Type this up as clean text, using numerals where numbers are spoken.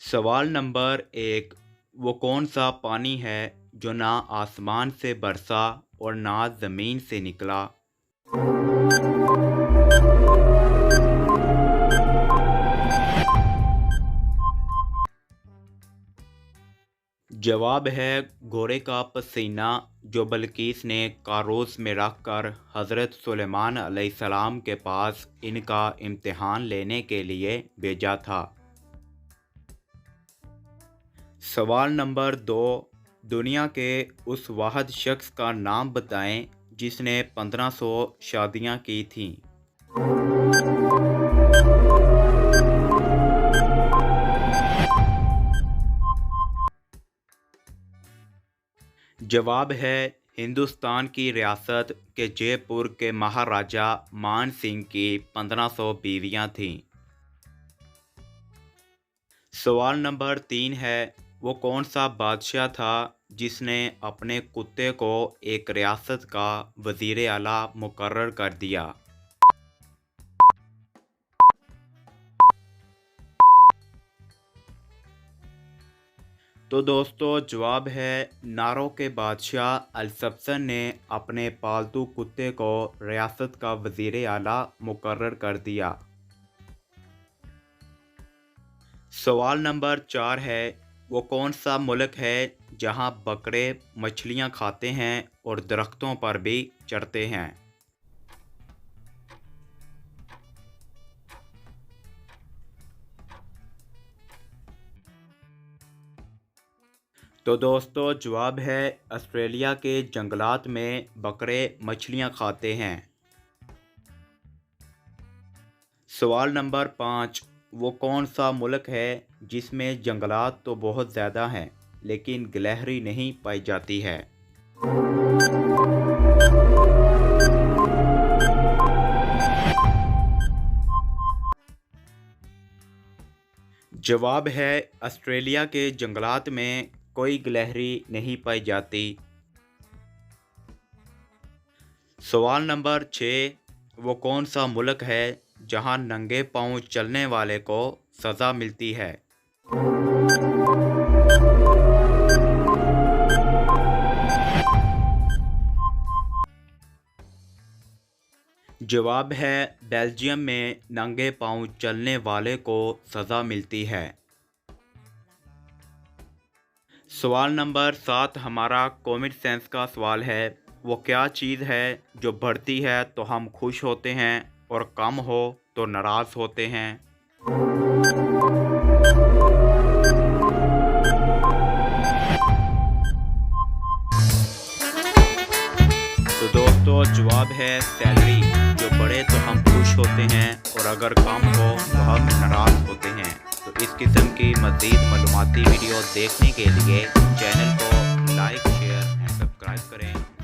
सवाल नंबर 1। वो कौन सा पानी है जो ना आसमान से बरसा और ना ज़मीन से निकला? जवाब है घोड़े का पसीना, जो बल्कीस ने कारोस में रख कर हज़रत सुलेमान अलैहिस्सलाम के पास इनका इम्तिहान लेने के लिए भेजा था। सवाल नंबर 2। दुनिया के उस वाहिद शख्स का नाम बताएं जिसने 1500 शादियां की थीं। जवाब है हिंदुस्तान की रियासत के जयपुर के महाराजा मान सिंह की 1500 बीवियां थीं। सवाल नंबर 3 है, वो कौन सा बादशाह था जिसने अपने कुत्ते को एक रियासत का वज़ीर आला मुकर्रर कर दिया? तो दोस्तों जवाब है नारों के बादशाह अलसफ्सन ने अपने पालतू कुत्ते को रियासत का वज़ीर आला मुकर्रर कर दिया। सवाल नंबर 4 है, वो कौन सा मुल्क है जहां बकरे मछलियां खाते हैं और दरख्तों पर भी चढ़ते हैं? तो दोस्तों जवाब है ऑस्ट्रेलिया के जंगलात में बकरे मछलियां खाते हैं। सवाल नंबर 5। वो कौन सा मुल्क है जिसमें जंगलात तो बहुत ज़्यादा हैं लेकिन गिलहरी नहीं पाई जाती है? जवाब है ऑस्ट्रेलिया के जंगलात में कोई गिलहरी नहीं पाई जाती। सवाल नंबर 6। वो कौन सा मुल्क है जहां नंगे पांव चलने वाले को सज़ा मिलती है? जवाब है बेल्जियम में नंगे पांव चलने वाले को सज़ा मिलती है। सवाल नंबर 7 हमारा कॉमन सेंस का सवाल है, वो क्या चीज़ है जो बढ़ती है तो हम खुश होते हैं और कम हो तो नाराज़ होते हैं? तो दोस्तों जवाब है सैलरी। जो बढ़े तो हम खुश होते हैं और अगर कम हो तो हम नाराज़ होते हैं। तो इस किस्म की मज़ीद मालूमाती वीडियो देखने के लिए चैनल को लाइक, शेयर एंड सब्सक्राइब करें।